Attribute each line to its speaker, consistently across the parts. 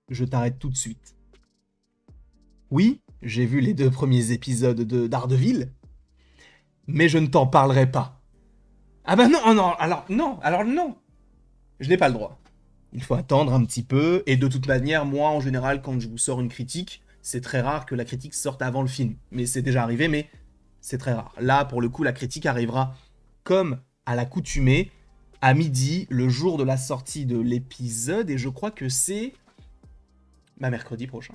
Speaker 1: je t'arrête tout de suite. Oui, j'ai vu les 2 premiers épisodes de Daredevil, mais je ne t'en parlerai pas. Ah bah non, oh non, alors non, je n'ai pas le droit. Il faut attendre un petit peu, et de toute manière, moi en général, quand je vous sors une critique, c'est très rare que la critique sorte avant le film. Mais c'est déjà arrivé, mais c'est très rare. Là, pour le coup, la critique arrivera comme à l'accoutumée, à midi, le jour de la sortie de l'épisode, et je crois que c'est mercredi prochain.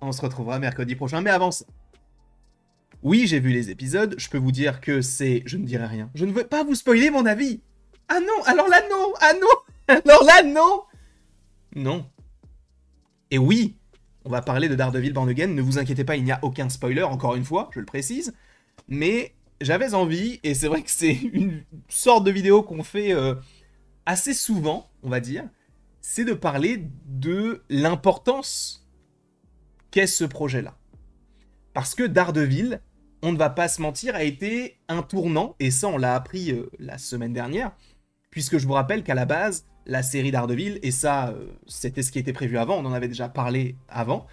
Speaker 1: On se retrouvera mercredi prochain, mais avant ça. Oui, j'ai vu les épisodes, je peux vous dire que c'est... Je ne dirai rien. Je ne veux pas vous spoiler mon avis. Ah non, alors là non, ah non, alors là non. Non. Et oui, on va parler de Daredevil Born Again, ne vous inquiétez pas, il n'y a aucun spoiler, encore une fois, je le précise. Mais j'avais envie, et c'est vrai que c'est une sorte de vidéo qu'on fait assez souvent, on va dire, c'est de parler de l'importance qu'est ce projet-là. Parce que Daredevil, on ne va pas se mentir, a été un tournant, et ça on l'a appris la semaine dernière, puisque je vous rappelle qu'à la base, la série Daredevil, et ça c'était ce qui était prévu avant, on en avait déjà parlé avant,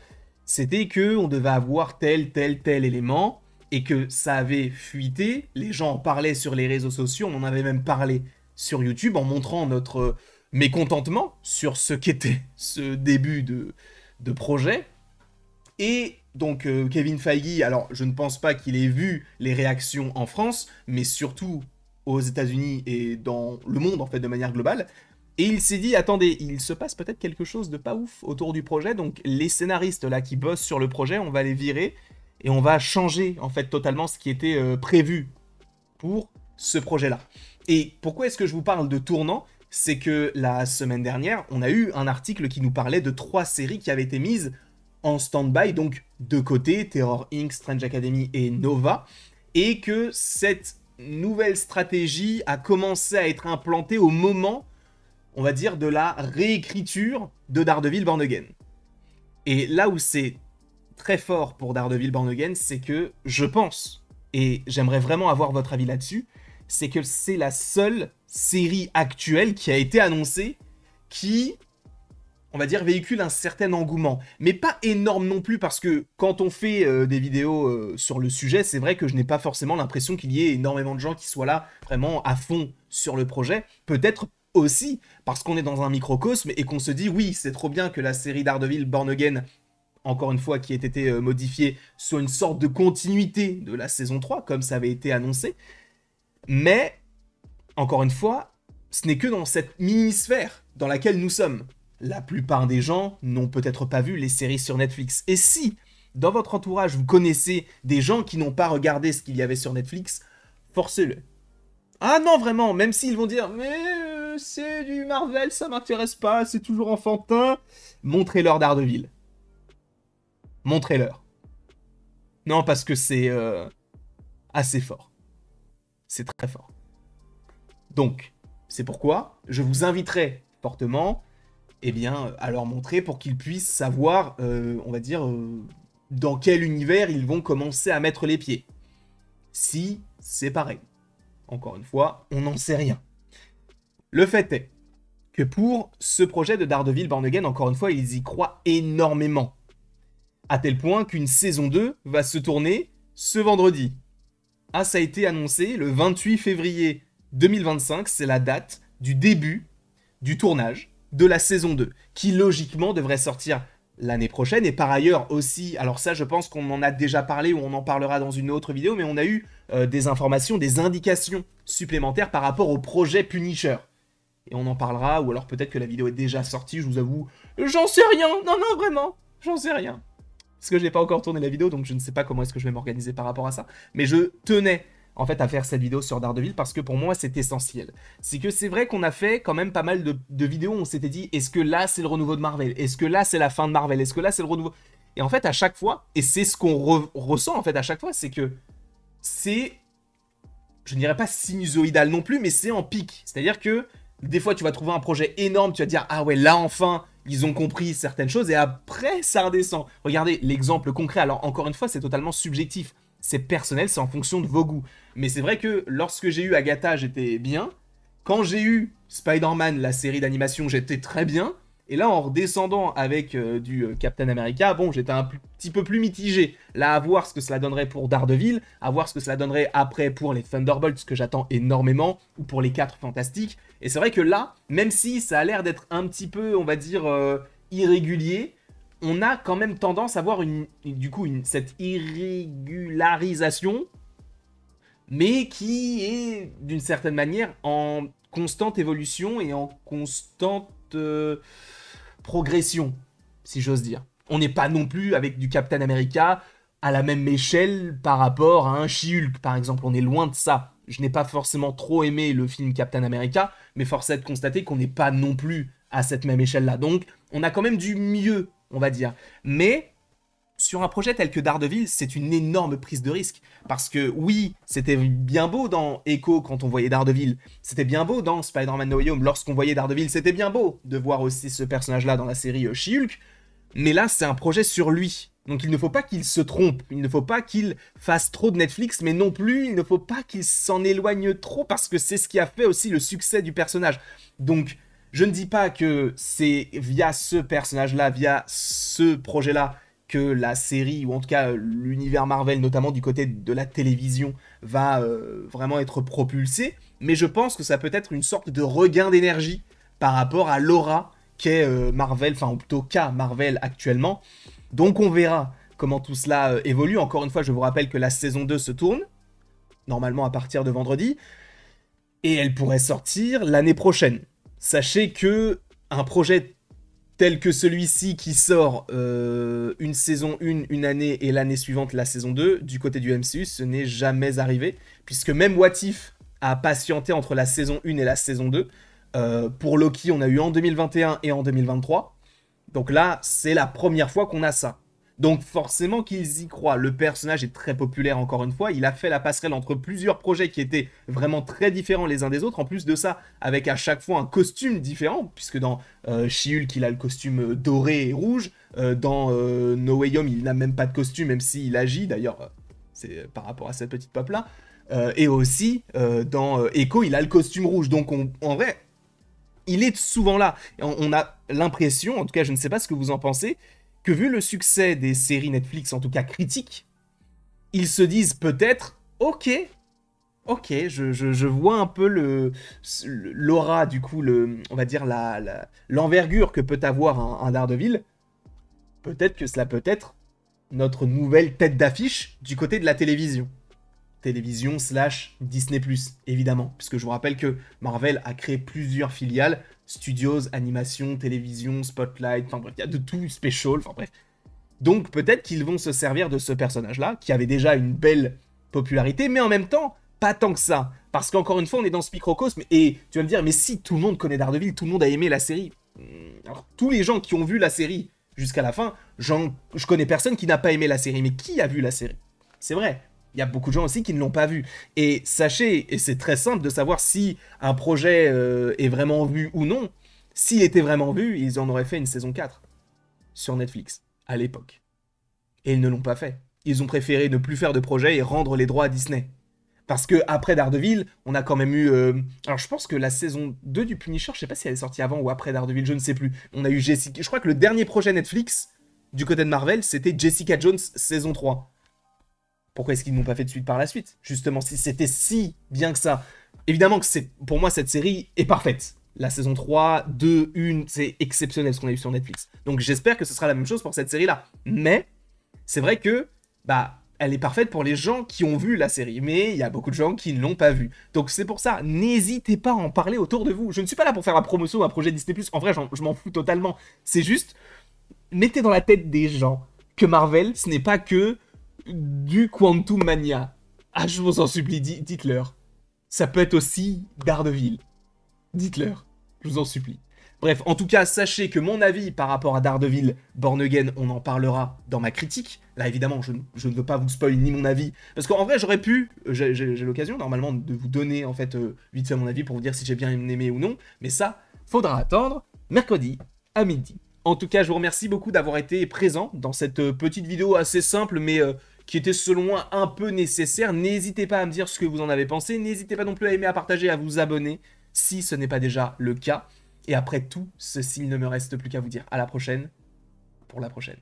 Speaker 1: c'était que on devait avoir tel élément, et que ça avait fuité, les gens en parlaient sur les réseaux sociaux, on en avait même parlé sur YouTube en montrant notre mécontentement sur ce qu'était ce début de projet. Et donc Kevin Feige, alors je ne pense pas qu'il ait vu les réactions en France, mais surtout aux États-Unis et dans le monde en fait de manière globale. Et il s'est dit, attendez, il se passe peut-être quelque chose de pas ouf autour du projet, donc les scénaristes là qui bossent sur le projet, on va les virer et on va changer en fait totalement ce qui était prévu pour ce projet-là. Et pourquoi est-ce que je vous parle de tournant? C'est que la semaine dernière, on a eu un article qui nous parlait de 3 séries qui avaient été mises en stand-by, donc de côté, Terror Inc., Strange Academy et Nova, et que cette nouvelle stratégie a commencé à être implantée au moment, on va dire, de la réécriture de Daredevil Born Again. Et là où c'est très fort pour Daredevil Born Again, c'est que je pense, et j'aimerais vraiment avoir votre avis là-dessus, c'est que c'est la seule série actuelle qui a été annoncée qui, on va dire, véhicule un certain engouement. Mais pas énorme non plus, parce que quand on fait des vidéos sur le sujet, c'est vrai que je n'ai pas forcément l'impression qu'il y ait énormément de gens qui soient là vraiment à fond sur le projet. Peut-être aussi parce qu'on est dans un microcosme et qu'on se dit, oui, c'est trop bien que la série Daredevil Born Again, encore une fois, qui ait été modifiée, soit une sorte de continuité de la saison 3, comme ça avait été annoncé. Mais, encore une fois, ce n'est que dans cette mini-sphère dans laquelle nous sommes. La plupart des gens n'ont peut-être pas vu les séries sur Netflix. Et si, dans votre entourage, vous connaissez des gens qui n'ont pas regardé ce qu'il y avait sur Netflix, forcez-le. Ah non, vraiment, même s'ils vont dire « Mais c'est du Marvel, ça m'intéresse pas, c'est toujours enfantin », montrez-leur Daredevil. Montrez-leur. Non, parce que c'est assez fort. C'est très fort. Donc, c'est pourquoi je vous inviterai fortement eh bien, à leur montrer pour qu'ils puissent savoir, on va dire, dans quel univers ils vont commencer à mettre les pieds. Si c'est pareil. Encore une fois, on n'en sait rien. Le fait est que pour ce projet de Daredevil Born Again, encore une fois, ils y croient énormément. À tel point qu'une saison 2 va se tourner ce vendredi. Ah, ça a été annoncé le 28 février 2025, c'est la date du début du tournage de la saison 2, qui logiquement devrait sortir l'année prochaine. Et par ailleurs aussi, alors ça je pense qu'on en a déjà parlé ou on en parlera dans une autre vidéo, mais on a eu des informations, des indications supplémentaires par rapport au projet Punisher. Et on en parlera, ou alors peut-être que la vidéo est déjà sortie, je vous avoue, j'en sais rien, non vraiment, j'en sais rien. Parce que je n'ai pas encore tourné la vidéo, donc je ne sais pas comment est-ce que je vais m'organiser par rapport à ça. Mais je tenais en fait à faire cette vidéo sur Daredevil parce que pour moi c'est essentiel. C'est que c'est vrai qu'on a fait quand même pas mal de vidéos où on s'était dit est-ce que là c'est le renouveau de Marvel? Est-ce que là c'est la fin de Marvel? Est-ce que là c'est le renouveau? Et en fait à chaque fois, et c'est ce qu'on ressent en fait à chaque fois, c'est que c'est, je ne dirais pas sinusoïdal non plus, mais c'est en pic. C'est-à-dire que des fois tu vas trouver un projet énorme, tu vas te dire ah ouais là enfin ils ont compris certaines choses et après ça redescend. Regardez l'exemple concret, alors encore une fois c'est totalement subjectif. C'est personnel, c'est en fonction de vos goûts. Mais c'est vrai que lorsque j'ai eu Agatha, j'étais bien. Quand j'ai eu Spider-Man, la série d'animation, j'étais très bien. Et là, en redescendant avec du Captain America, bon, j'étais petit peu plus mitigé. Là, à voir ce que cela donnerait pour Daredevil, à voir ce que cela donnerait après pour les Thunderbolts, que j'attends énormément, ou pour les 4 Fantastiques. Et c'est vrai que là, même si ça a l'air d'être un petit peu, on va dire, irrégulier, on a quand même tendance à voir cette irrégularisation, mais qui est d'une certaine manière en constante évolution et en constante progression, si j'ose dire. On n'est pas non plus avec du Captain America à la même échelle par rapport à un She-Hulk, par exemple. On est loin de ça. Je n'ai pas forcément trop aimé le film Captain America, mais force est de constater qu'on n'est pas non plus à cette même échelle-là. Donc, on a quand même du mieux, on va dire. Mais sur un projet tel que Daredevil, c'est une énorme prise de risque. Parce que oui, c'était bien beau dans Echo quand on voyait Daredevil. C'était bien beau dans Spider-Man No Way Home lorsqu'on voyait Daredevil. C'était bien beau de voir aussi ce personnage-là dans la série She-Hulk. Mais là, c'est un projet sur lui. Donc il ne faut pas qu'il se trompe. Il ne faut pas qu'il fasse trop de Netflix. Mais non plus, il ne faut pas qu'il s'en éloigne trop. Parce que c'est ce qui a fait aussi le succès du personnage. Donc, je ne dis pas que c'est via ce personnage-là, via ce projet-là, que la série, ou en tout cas l'univers Marvel, notamment du côté de la télévision, va vraiment être propulsé. Mais je pense que ça peut être une sorte de regain d'énergie par rapport à l'aura qu'est Marvel, enfin ou plutôt qu'a Marvel actuellement. Donc on verra comment tout cela évolue. Encore une fois, je vous rappelle que la saison 2 se tourne, normalement à partir de vendredi, et elle pourrait sortir l'année prochaine. Sachez que un projet tel que celui-ci qui sort une saison 1, une année, et l'année suivante la saison 2, du côté du MCU, ce n'est jamais arrivé, puisque même What If a patienté entre la saison 1 et la saison 2. Pour Loki, on a eu en 2021 et en 2023. Donc là, c'est la première fois qu'on a ça. Donc forcément qu'ils y croient. Le personnage est très populaire, encore une fois. Il a fait la passerelle entre plusieurs projets qui étaient vraiment très différents les uns des autres. En plus de ça, avec à chaque fois un costume différent, puisque dans She-Hulk, il a le costume doré et rouge. Dans No Way Home, il n'a même pas de costume, même s'il agit. D'ailleurs, c'est par rapport à cette petite pop-là. Et aussi, dans Echo, il a le costume rouge. Donc en vrai, il est souvent là. On a l'impression, en tout cas, je ne sais pas ce que vous en pensez, que vu le succès des séries Netflix, en tout cas critiques, ils se disent peut-être, ok, je vois un peu l'aura, du coup, on va dire l'envergure que peut avoir un Daredevil. Peut-être que cela peut être notre nouvelle tête d'affiche du côté de la télévision. Télévision / Disney+, évidemment. Puisque je vous rappelle que Marvel a créé plusieurs filiales, studios, animation, télévision, Spotlight, enfin bref, il y a de tout, Special, enfin bref. Donc peut-être qu'ils vont se servir de ce personnage-là, qui avait déjà une belle popularité, mais en même temps, pas tant que ça. Parce qu'encore une fois, on est dans ce microcosme, et tu vas me dire, mais si tout le monde connaît Daredevil, tout le monde a aimé la série. Alors, tous les gens qui ont vu la série jusqu'à la fin, je connais personne qui n'a pas aimé la série, mais qui a vu la série? C'est vrai. Il y a beaucoup de gens aussi qui ne l'ont pas vu. Et sachez, et c'est très simple de savoir si un projet est vraiment vu ou non. S'il était vraiment vu, ils en auraient fait une saison 4 sur Netflix, à l'époque. Et ils ne l'ont pas fait. Ils ont préféré ne plus faire de projet et rendre les droits à Disney. Parce que après Daredevil, on a quand même eu... Alors je pense que la saison 2 du Punisher, je sais pas si elle est sortie avant ou après Daredevil, je ne sais plus. On a eu Jessica... Je crois que le dernier projet Netflix, du côté de Marvel, c'était Jessica Jones saison 3. Pourquoi est-ce qu'ils n'ont pas fait de suite par la suite? Justement, si c'était si bien que ça. Évidemment que pour moi, cette série est parfaite. La saison 3, 2, 1, c'est exceptionnel ce qu'on a eu sur Netflix. Donc j'espère que ce sera la même chose pour cette série-là. Mais c'est vrai que elle est parfaite pour les gens qui ont vu la série. Mais il y a beaucoup de gens qui ne l'ont pas vue. Donc c'est pour ça, n'hésitez pas à en parler autour de vous. Je ne suis pas là pour faire la promotion d'un projet Disney+. En vrai, je m'en fous totalement. C'est juste, mettez dans la tête des gens que Marvel, ce n'est pas que du Quantum Mania. Ah, je vous en supplie, dites-leur. Ça peut être aussi Daredevil. Dites-leur, je vous en supplie. Bref, en tout cas, sachez que mon avis par rapport à Daredevil Born Again, on en parlera dans ma critique. Là, évidemment, je ne veux pas vous spoil ni mon avis. Parce qu'en vrai, j'aurais pu, j'ai l'occasion normalement de vous donner en fait vite fait mon avis pour vous dire si j'ai bien aimé ou non. Mais ça, faudra attendre mercredi à midi. En tout cas, je vous remercie beaucoup d'avoir été présent dans cette petite vidéo assez simple, mais qui était selon moi un peu nécessaire. N'hésitez pas à me dire ce que vous en avez pensé. N'hésitez pas non plus à aimer, à partager, à vous abonner si ce n'est pas déjà le cas. Et après tout ceci, il ne me reste plus qu'à vous dire à la prochaine, pour la prochaine.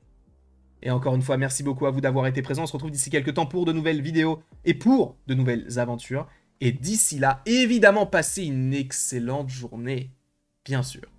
Speaker 1: Et encore une fois, merci beaucoup à vous d'avoir été présents. On se retrouve d'ici quelques temps pour de nouvelles vidéos et pour de nouvelles aventures. Et d'ici là, évidemment, passez une excellente journée, bien sûr.